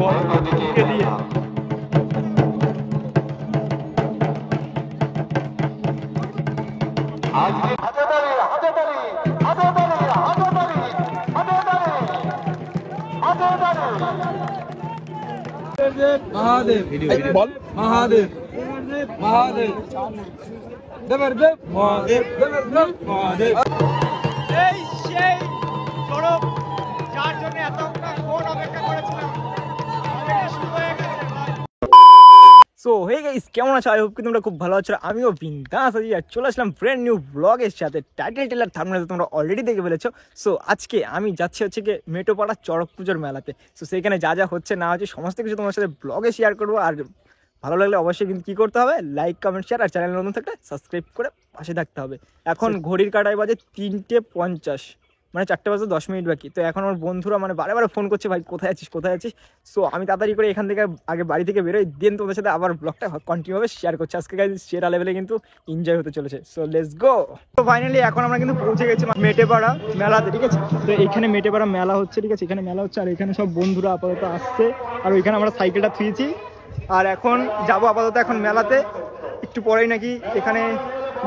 দিয়ে महादेव बोल महादेव महादेव देवरदेव महादेव देवरदेव महादेव এই সেই সরব যার জন্য এতক্ষণ কোন অপেক্ষা করেছিলাম শুরু হয়ে গেছে সো হে গাইস কেমন আছো? আই হোপ কি তোমরা খুব ভালো আছো। আমিও বিন্দাস আছি আর চলে আসলাম ব্র্যান্ড নিউ ব্লগের সাথে। টাইটেল টেলার থাম্বনেল তোমরা অলরেডি দেখে ফেলেছো। সো আজকে আমি যাচ্ছি হচ্ছে কি মেটোপাড়া চড়ক পুজোর মেলাতে। সো সেখানে যা যা হচ্ছে না হচ্ছে সমস্ত কিছু তোমার সাথে ব্লগে শেয়ার করবো। আর ভালো লাগলে অবশ্যই কিন্তু কী করতে হবে, লাইক কমেন্ট শেয়ার আর চ্যানেল নতুন থাকলে সাবস্ক্রাইব করে পাশে থাকতে হবে। এখন ঘড়ির কাটায় বাজে 3:50, মানে 4টে বাজে 10 মিনিট বাকি। তো এখন আমার বন্ধুরা মানে বারে বারে ফোন করছে, ভাই কোথায় আছিস কোথায় আছিস। সো আমি তাড়াতাড়ি করে এখান থেকে আগে বাড়ি থেকে বেরোই, দেন তোমাদের সাথে আবার ব্লগটা কন্টিনিউভাবে শেয়ার করছি। আজকে গাইস সেরা লেভেলে কিন্তু এনজয় হতে চলেছে। So let's go. তো ফাইনালি এখন আমরা কিন্তু পৌঁছে গেছি মেটেপাড়া মেলাতে, ঠিক আছে। তো এখানে মেটেপাড়া মেলা হচ্ছে, ঠিক আছে, এখানে মেলা হচ্ছে আর এখানে সব বন্ধুরা আপাতত আসছে। আর ওইখানে আমরা সাইকেলটা থুয়েছি আর এখন যাবো আপাতত এখন মেলাতে। একটু পরেই নাকি এখানে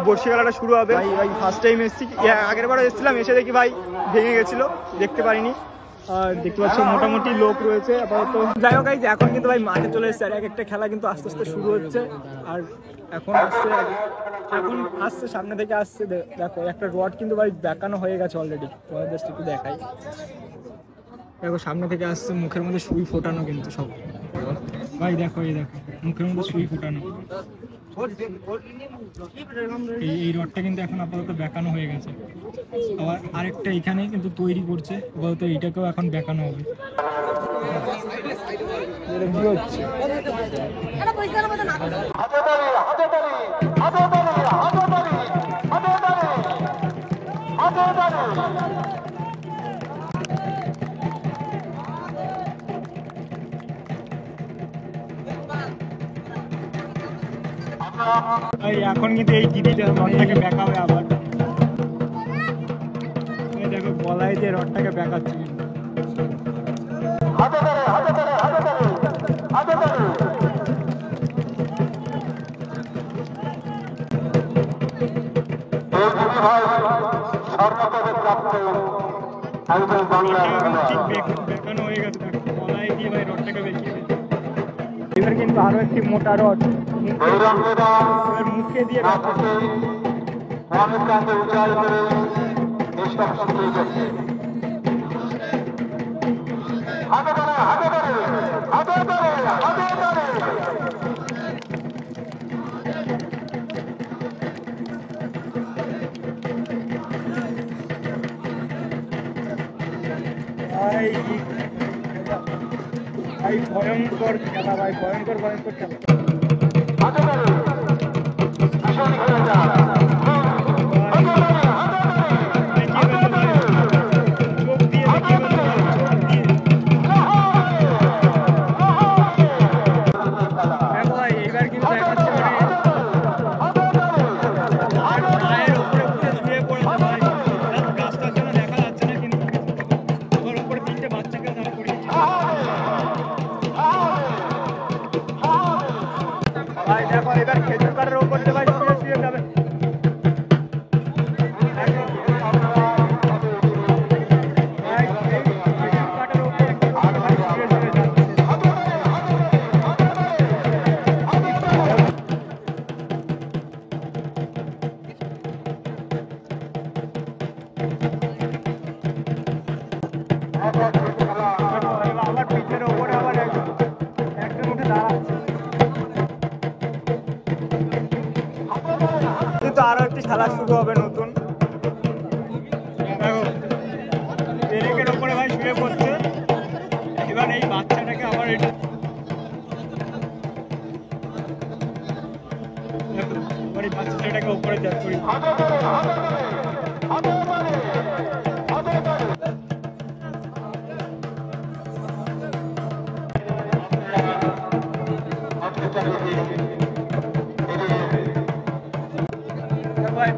বর্ষি খেলাটা শুরু হবে। ভাই ফার্স্ট টাইম এসেছি, আগের বারও এসেছিলাম, এসে দেখি ভাই ভেঙে গেছিলো, দেখতে পারিনি। আর দেখতে পাচ্ছ মোটামুটি লোক রয়েছে আপাতত। যাই হোক এখন কিন্তু ভাই মাঠে চলে এসেছে আর এক একটা খেলা কিন্তু আস্তে আস্তে শুরু হচ্ছে। আর এখন আসছে সামনে থেকে আসছে, দেখো একটা রড কিন্তু ভাই বেঁকানো হয়ে গেছে অলরেডি, তোমাদের একটু দেখাই। দেখো সামনে থেকে আসছে, মুখের মধ্যে সুই ফোটানো কিন্তু সব ভাই, দেখো এই দেখো মুখের মধ্যে সুই ফোটানো। এই রডটা কিন্তু এখন আপাতত বেঁকানো হয়ে গেছে। আবার আরেকটা এখানে কিন্তু তৈরি করছে, আপাতত এইটাকেও এখন বেঁকানো হবে। এখন কিন্তু এই দিদিটা রডটাকে বেঁকাবে আবার। দেখো গলায় যে রডটাকে বেঁকাচ্ছে বেঁকানো হয়ে গেছে, গলায় দিয়ে ভাই রডটাকে বেঁকিয়ে দিচ্ছে। এবার কিন্তু আরো একটি মোটা রড মুখে দিয়ে ভাই ভয়ঙ্কর খেলা, ভাই ভয়ঙ্কর ভয়ঙ্কর খেলা। এবার খেজুর কাটার উপর ভাই শুয়ে শুয়ে যাবে। আবার পিঠের ওপরে আবার একজন উঠে দাঁড়াচ্ছে। কিন্তু আরো একটি খেলা শুরু হবে নতুন। পেরেকের উপরে ভাই শুয়ে পড়ছে। এবার এই বাচ্চাটাকে আবার এটা এই বাচ্চাটাকে উপরে যাচ্ছে।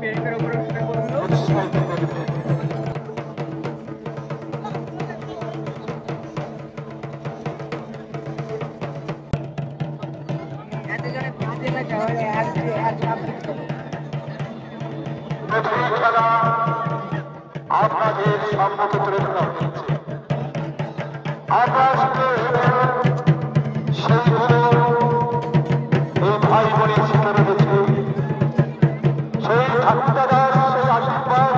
পেরেকের উপরে শুয়ে পড়লো। সম্মুখে তুলে ধরা হয়েছে। আকাশকে সেইগুলো এই ভাই বোনের শিখে রেখেছে। সেই ঠাকুরদাদার সেই আশীর্বাদ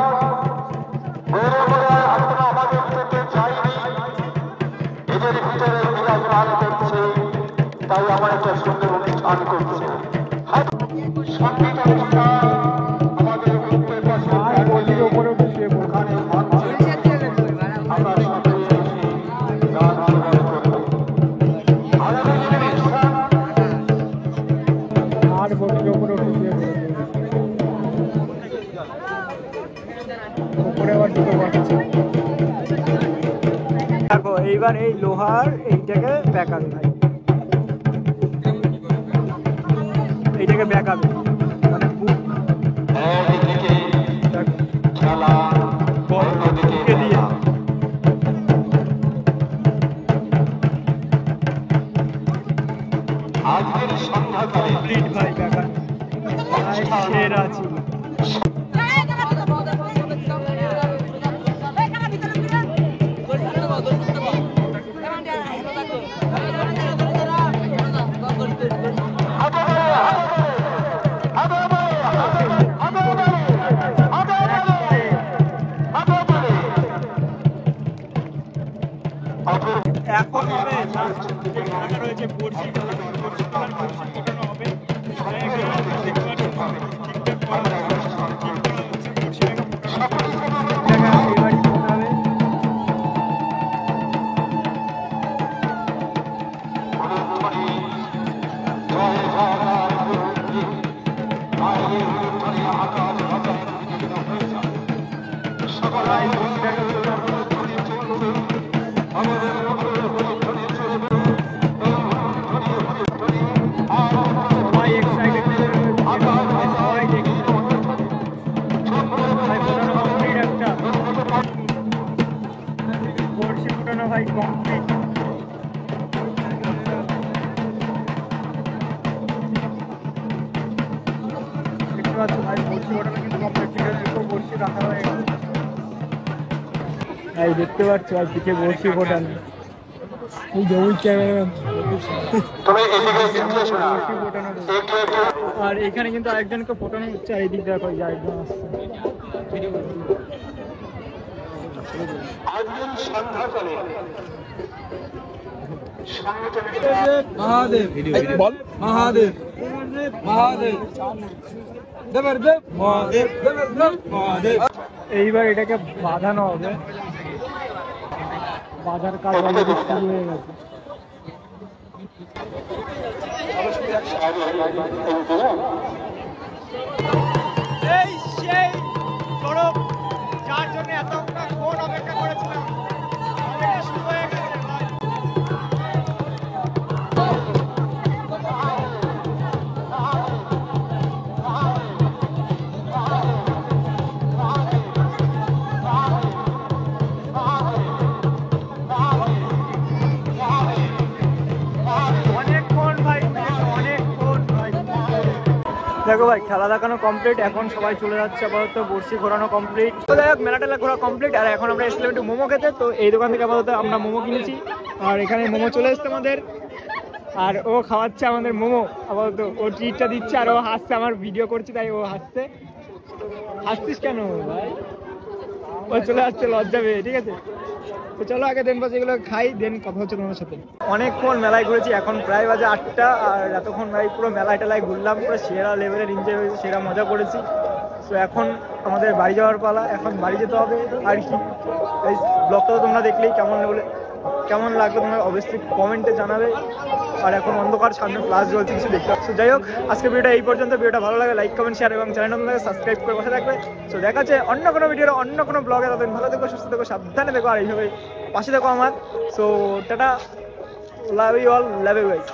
গৌরবরা এখনো আমাদের থেকে যায়নি, এদের ভিতরে বিরাজমান করছে। তাই আমার একটা সুন্দর অনুষ্ঠান করছে। সঙ্গীত অনুষ্ঠান আমাদের উত্তর পাশে ওখানে মঞ্চে আমরা সকলে এসে গান জোগাড় করব। আগামী দিনের অনুষ্ঠান আর বটির ওপরে উঠে উপরে আবার দুটো বাচ্চা। দেখো এইবার এই লোহার এইটাকে বেঁকাবে ভাই, এইটাকে বেঁকাবে মানে একদিকে খেলা, অন্যদিকে দিয়ে আজকের সন্ধ্যাকালে প্লিট ভাই বেঁকাবে সেরা ছিল। এখন হবে খেলাটা রয়েছে বড়শি খেলা, বড়শি খেলার বড়শি ফোটানো হবে। বড়শি ফোটানো ভাই কমপ্লিট। দেখতে পাচ্ছ ভাই বড়শি ফোটানো কিন্তু কমপ্লিট। ঠিক আছে, বড়শি রাখা হয়ে গেছে ভাই, দেখতে পাচ্ছ আর পিঠে বড়শি ফোটানো। এই জমি আর এখানে কিন্তু আরেকজনকে ফোটানো হচ্ছে। আর এই দিক দেখো আরেকজন আসছে। আজকের সন্ধ্যাকালে মহাদেব বল, মহাদেব মহাদেব দেবদেব মহাদেব দেবদেব মহাদেব। এইবার এটাকে বাঁধানো হবে, বাঁধার কাজ অলরেডি শুরু হয়ে গেছে। এই সেই সড়ক যার জন্য এতটা ক্ষণ অপেক্ষা করেছিলাম শুরু হয়ে গেছে। দেখো ভাই খেলা দেখানো কমপ্লিট, এখন সবাই চলে যাচ্ছে আপাতত। বড়শি ঘোরানো কমপ্লিট, তো যাই হোক মেলা টেলা ঘোরা কমপ্লিট। আর এখন আমরা এসেছিলাম একটু মোমো খেতে, তো এই দোকান থেকে আপাতত আমরা মোমো কিনেছি। আর এখানে মোমো চলে এসছে আমাদের, আর ও খাওয়াচ্ছে আমাদের মোমো আপাতত। ও ট্রিটটা দিচ্ছে আর ও হাসছে, আমার ভিডিও করছি তাই ও হাসছে। হাসছিস কেন ভাই? ও চলে যাচ্ছে লজ্জা পেয়ে, ঠিক আছে। তো চলো আগে দেন বাজে এগুলো খাই, দেন কথা হচ্ছে তোমার সাথে। অনেকক্ষণ মেলায় ঘুরেছি, এখন প্রায় বাজে 8টা। আর এতক্ষণ ভাই পুরো মেলায় টেলায় ঘুরলাম, পুরো সেরা লেভেলের এনজয় হয়েছে, সেরা মজা করেছি। তো এখন আমাদের বাড়ি যাওয়ার পালা, এখন বাড়ি যেতে হবে। আর কি এই ব্লগটা তো তোমরা দেখলেই, কেমন লাগলো তোমরা অবশ্যই কমেন্টে জানাবে। আর এখন অন্ধকার, সামনে ক্লাস চলছে, কিছু দেখতে পাচ্ছ। যাই হোক আজকে ভিডিওটা এই পর্যন্ত। ভিডিওটা ভালো লাগে লাইক কমেন্ট শেয়ার এবং চ্যানেলটা সাবস্ক্রাইব করে বসে থাকবে। তো দেখা যাচ্ছে অন্য কোনো ভিডিও, অন্য কোনো ব্লগে। তাদের ভালো থেকো, সুস্থ থেকো, সাবধানে থেকো, আর এইভাবে পাশে থেকো আমার। So tata, love you all, love you guys.